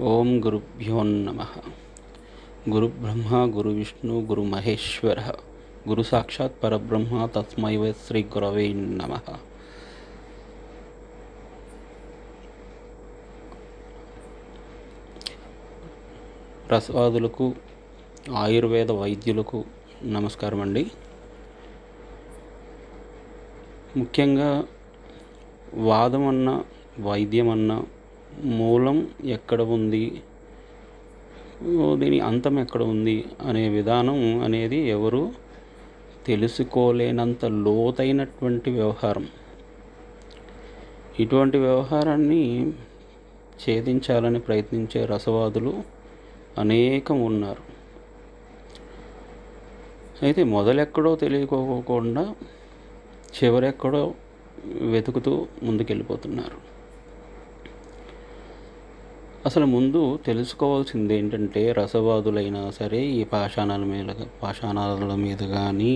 ఓం గురుభ్యో నమః. గురుబ్రహ్మ గురువిష్ణు గురుమహేశ్వర గురు సాక్షాత్ పరబ్రహ్మ తస్మై వై శ్రీ గురవే నమః. రసవాదులకు ఆయుర్వేద వైద్యులకు నమస్కారం అండి. ముఖ్యంగా వాదం అన్న వైద్యం అన్న మూలం ఎక్కడ ఉంది, దీని అంతం ఎక్కడ ఉంది అనే విధానం అనేది ఎవరు తెలుసుకోలేనంత లోతైనటువంటి వ్యవహారం. ఇటువంటి వ్యవహారాన్ని ఛేదించాలని ప్రయత్నించే రసవాదులు అనేకం ఉన్నారు. అయితే మొదలెక్కడో తెలియకోకుండా చివరెక్కడో వెతుకుతూ ముందుకెళ్ళిపోతున్నారు. అసలు ముందు తెలుసుకోవాల్సింది ఏంటంటే, రసవాదులైనా సరే ఈ పాషాణాల మీద కానీ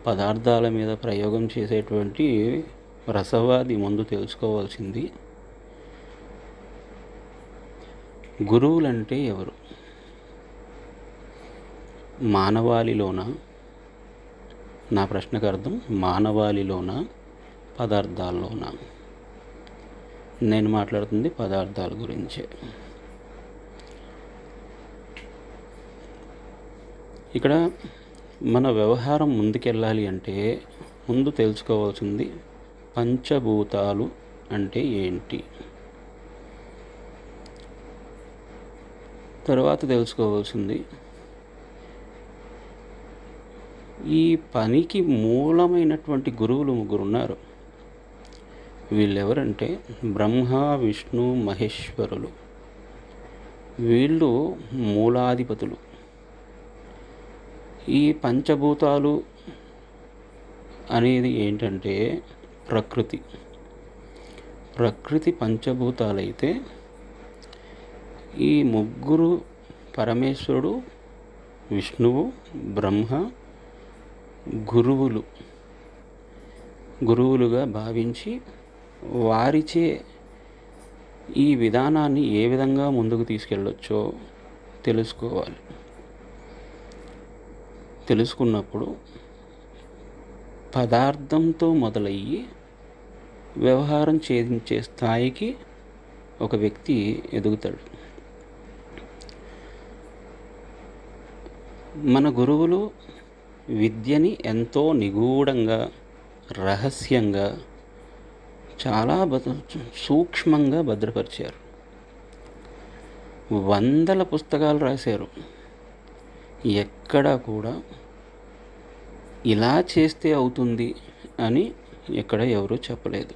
పదార్థాల మీద ప్రయోగం చేసేటువంటి రసవాది ముందు తెలుసుకోవాల్సింది గురువులంటే ఎవరు. మానవాళిలోన, నా ప్రశ్నకు అర్థం మానవాళిలోన పదార్థాల్లోన? నేను మాట్లాడుతుంది పదార్థాల గురించే. ఇక్కడ మన వ్యవహారం ముందుకెళ్ళాలి అంటే ముందు తెలుసుకోవాల్సింది పంచభూతాలు అంటే ఏంటి, తర్వాత తెలుసుకోవాల్సింది ఈ పనికి మూలమైనటువంటి గురువులు ముగ్గురు ఉన్నారు. వీళ్ళెవరంటే బ్రహ్మ విష్ణు మహేశ్వరులు. వీళ్ళు మూలాధిపతులు. ఈ పంచభూతాలు అనేది ఏంటంటే ప్రకృతి పంచభూతాలైతే ఈ ముగ్గురు పరమేశ్వరుడు, విష్ణువు, బ్రహ్మ గురువులుగా భావించి వారిచే ఈ విధానాన్ని ఏ విధంగా ముందుకు తీసుకెళ్ళొచ్చో తెలుసుకోవాలి. తెలుసుకున్నప్పుడు పదార్థంతో మొదలయ్యి వ్యవహారం ఛేదించే స్థాయికి ఒక వ్యక్తి ఎదుగుతాడు. మన గురువులు విద్యని ఎంతో నిగూఢంగా, రహస్యంగా, చాలా సూక్ష్మంగా భద్రపరిచారు. వందల పుస్తకాలు రాశారు. ఎక్కడా కూడా ఇలా చేస్తే అవుతుంది అని ఎక్కడ ఎవరూ చెప్పలేదు.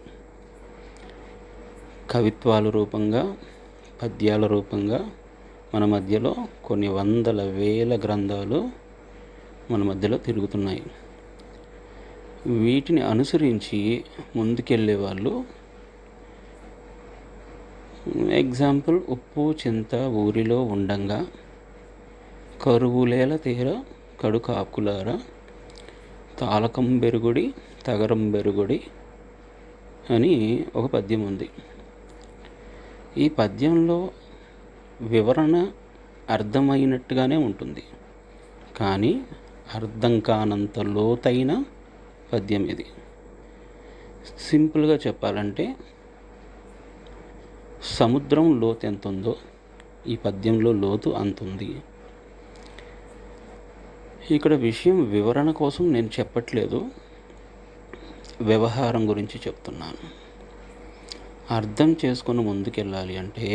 కవిత్వాల రూపంగా, పద్యాల రూపంగా మన మధ్యలో కొన్ని వందల వేల గ్రంథాలు మన మధ్యలో తిరుగుతున్నాయి. వీటిని అనుసరించి ముందుకెళ్ళే వాళ్ళు, ఎగ్జాంపుల్, ఉప్పు చింత ఊరిలో ఉండంగా కరువులేల తీర కడు కాకులార తాళకం బెరుగుడి తగరం బెరుగుడి అని ఒక పద్యం ఉంది. ఈ పద్యంలో వివరణ అర్థమైనట్టుగానే ఉంటుంది, కానీ అర్థం కానంత లోతైన పద్యం ఇది. సింపుల్గా చెప్పాలంటే సముద్రం లోతు ఎంత ఉందో ఈ పద్యంలో లోతు అంతుంది. ఇక్కడ విషయం వివరణ కోసం నేను చెప్పట్లేదు, వ్యవహారం గురించి చెప్తున్నాను. అర్థం చేసుకొని ముందుకెళ్ళాలి అంటే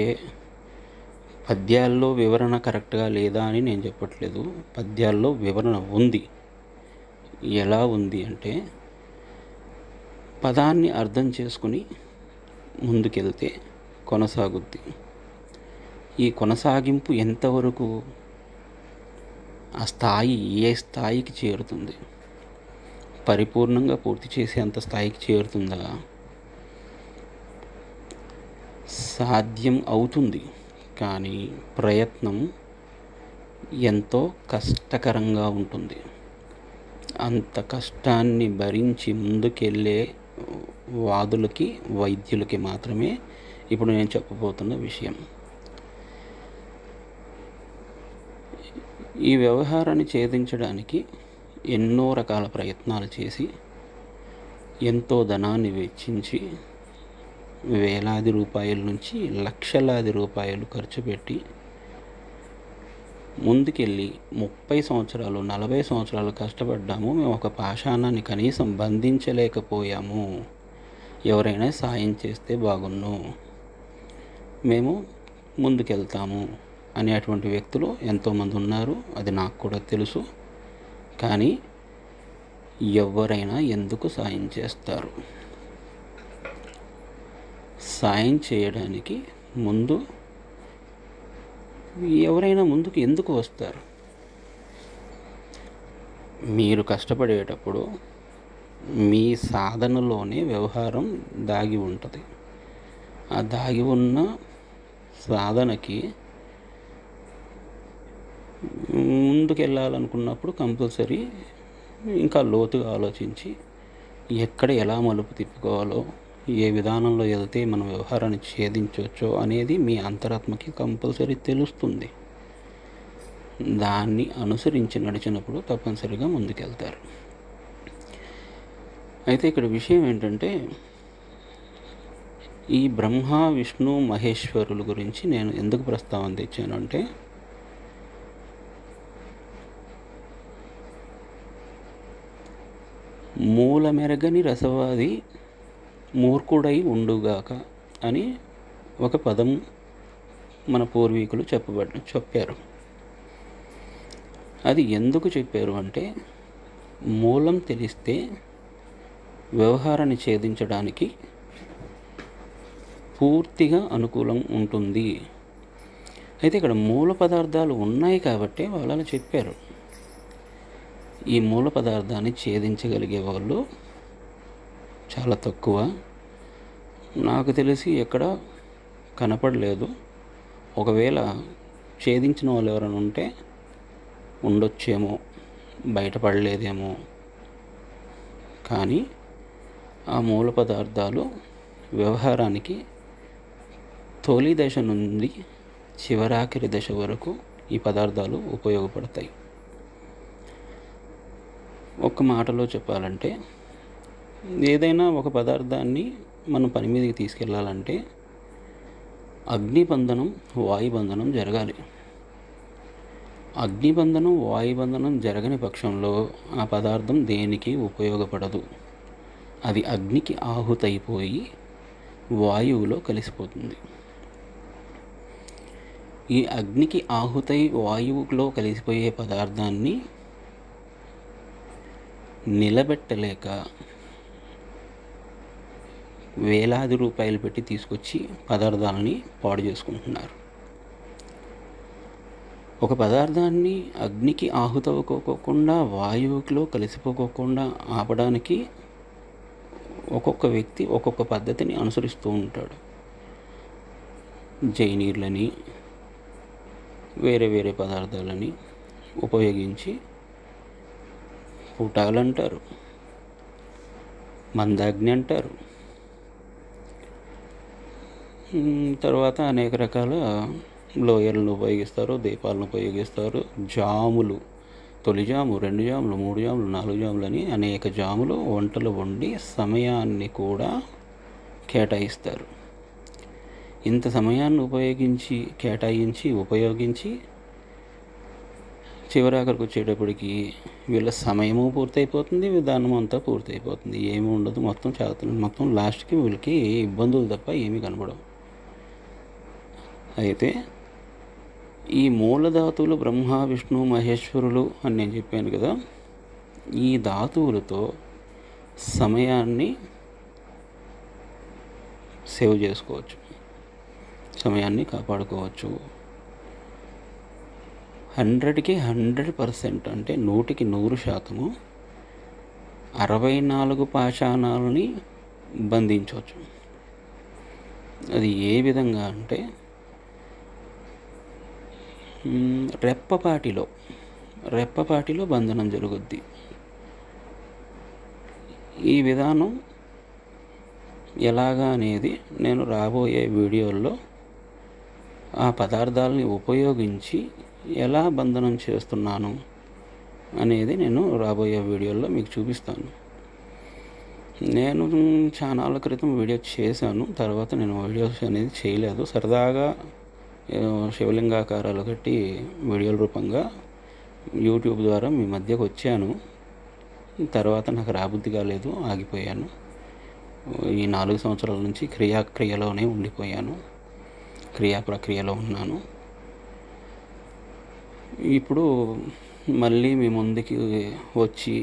పద్యాల్లో వివరణ కరెక్ట్గా లేదా అని నేను చెప్పట్లేదు. పద్యాల్లో వివరణ ఉంది. ఎలా ఉంది అంటే, పదాన్ని అర్థం చేసుకుని ముందుకెళ్తే కొనసాగుద్ది. ఈ కొనసాగింపు ఎంతవరకు, ఆ స్థాయి ఏ స్థాయికి చేరుతుంది, పరిపూర్ణంగా పూర్తి చేసేంత స్థాయికి చేరుతుందా? సాధ్యం అవుతుంది, కానీ ప్రయత్నం ఎంతో కష్టకరంగా ఉంటుంది. అంత కష్టాన్ని భరించి ముందుకెళ్ళే వాదులకి, వైద్యులకి మాత్రమే ఇప్పుడు నేను చెప్పబోతున్న విషయం. ఈ వ్యవహారాన్ని ఛేదించడానికి ఎన్నో రకాల ప్రయత్నాలు చేసి ఎంతో ధనాన్ని వెచ్చించి వేలాది రూపాయల నుంచి లక్షలాది రూపాయలు ఖర్చు పెట్టి ముందుకెళ్ళి 30 సంవత్సరాలు 40 సంవత్సరాలు కష్టపడ్డాము. మేము ఒక పాషాణాన్ని కనీసం బంధించలేకపోయాము. ఎవరైనా సాయం చేస్తే బాగున్ను, మేము ముందుకెళ్తాము అనేటువంటి వ్యక్తులు ఎంతోమంది ఉన్నారు. అది నాకు కూడా తెలుసు. కానీ ఎవరైనా ఎందుకు సాయం చేస్తారు? సాయం చేయడానికి ముందు ఎవరైనా ముందుకు ఎందుకు వస్తారు? మీరు కష్టపడేటప్పుడు మీ సాధనలోనే వ్యవహారం దాగి ఉంటుంది. ఆ దాగి ఉన్న సాధనకి ముందుకెళ్ళాలనుకున్నప్పుడు కంపల్సరీ ఇంకా లోతుగా ఆలోచించి ఎక్కడ ఎలా మలుపు తిప్పుకోవాలో, ఏ విధానంలో వెళ్తే మన వ్యవహారాన్ని ఛేదించవచ్చో అనేది మీ అంతరాత్మకి కంపల్సరీ తెలుస్తుంది. దాన్ని అనుసరించి నడిచినప్పుడు తప్పనిసరిగా ముందుకెళ్తారు. అయితే ఇక్కడ విషయం ఏంటంటే, ఈ బ్రహ్మ విష్ణు మహేశ్వరుల గురించి నేను ఎందుకు ప్రస్తావన తెచ్చాను అంటే, మూలమెరగని రసవాది మూర్ఖుడై ఉండుగాక అని ఒక పదం మన పూర్వీకులు చెప్పారు. అది ఎందుకు చెప్పారు అంటే, మూలం తెలిస్తే వ్యవహారాన్ని ఛేదించడానికి పూర్తిగా అనుకూలం ఉంటుంది. అయితే ఇక్కడ మూల పదార్థాలు ఉన్నాయి కాబట్టి వాళ్ళు అలా చెప్పారు. ఈ మూల పదార్థాన్ని ఛేదించగలిగే వాళ్ళు చాలా తక్కువ. నాకు తెలిసి ఎక్కడ కనపడలేదు. ఒకవేళ ఛేదించిన వాళ్ళు ఎవరైనా ఉంటే ఉండొచ్చేమో, బయటపడలేదేమో. కానీ ఆ మూల పదార్థాలు వ్యవహారానికి తొలి దశ నుండి చివరాఖరి దశ వరకు ఈ పదార్థాలు ఉపయోగపడతాయి. ఒక్క మాటలో చెప్పాలంటే, ఏదైనా ఒక పదార్థాన్ని మనం పని మీదకి తీసుకెళ్ళాలంటే అగ్నిబంధనం వాయుబంధనం జరగాలి. అగ్నిబంధనం వాయుబంధనం జరగని పక్షంలో ఆ పదార్థం దేనికి ఉపయోగపడదు. అది అగ్నికి ఆహుతైపోయి వాయువులో కలిసిపోతుంది. ఈ అగ్నికి ఆహుతై వాయువులో కలిసిపోయే పదార్థాన్ని నిలబెట్టలేక వేలాది రూపాయలు పెట్టి తీసుకొచ్చి పదార్థాలని పాడు చేసుకుంటున్నారు. ఒక పదార్థాన్ని అగ్నికి ఆహుతవుకోకుండా వాయువులో కలిసిపోకోకుండా ఆపడానికి ఒక్కొక్క వ్యక్తి ఒక్కొక్క పద్ధతిని అనుసరిస్తూ ఉంటాడు. జైనీర్లని, వేరే వేరే పదార్థాలని ఉపయోగించి పుటాలంటారు, మందాగ్ని అంటారు. తర్వాత అనేక రకాల లోయలను ఉపయోగిస్తారు, దీపాలను ఉపయోగిస్తారు. జాములు, తొలి జాము, 2 జాములు, 3 జాములు, 4 జాములు అని అనేక జాములు వంటలు వండి సమయాన్ని కూడా కేటాయిస్తారు. ఇంత సమయాన్ని ఉపయోగించి చివరాఖరికి వచ్చేటప్పటికి వీళ్ళ సమయము పూర్తయిపోతుంది, విధానం అంతా పూర్తయిపోతుంది. ఏమి ఉండదు, మొత్తం లాస్ట్కి వీళ్ళకి ఇబ్బందులు తప్ప ఏమీ కనబడవు. అయితే ఈ మూలధాతువులు బ్రహ్మ విష్ణు మహేశ్వరులు అని నేను చెప్పాను కదా, ఈ ధాతువులతో సమయాన్ని సేవ్ చేసుకోవచ్చు, సమయాన్ని కాపాడుకోవచ్చు. 100కి 100% అంటే 100కి 100% 64 పాషాణాలని బంధించవచ్చు. అది ఏ విధంగా అంటే, రెప్పపాటిలో బంధనం జరుగుద్ది. ఈ విధానం ఎలాగా అనేది నేను రాబోయే వీడియోల్లో ఆ పదార్థాలని ఉపయోగించి ఎలా బంధనం చేస్తున్నాను అనేది నేను రాబోయే వీడియోలో మీకు చూపిస్తాను. నేను చానాళ్ళ క్రితం వీడియో చేశాను. తర్వాత నేను వీడియోస్ అనేది చేయలేదు. సరదాగా శివలింగాకారాలు కట్టి వీడియోల రూపంగా యూట్యూబ్ ద్వారా మీ మధ్యకు వచ్చాను. తర్వాత నాకు రాబుద్ధి కాలేదు, ఆగిపోయాను. ఈ 4 సంవత్సరాల నుంచి క్రియాలోనే ఉండిపోయాను. ప్రక్రియలో ఉన్నాను. ఇప్పుడు మళ్ళీ మీ ముందుకి వచ్చి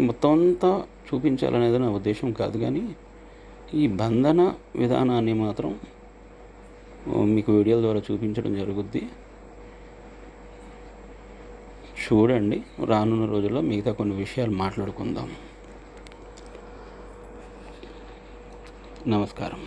మొత్తం అంతా చూపించాలనేది నా ఉద్దేశం కాదు, కానీ ఈ బంధన విధానాన్ని మాత్రం మీకు వీడియోల ద్వారా చూపించడం జరుగుద్ది. చూడండి. రానున్న రోజుల్లో మిగతా కొన్ని విషయాలు మాట్లాడుకుందాం. నమస్కారం.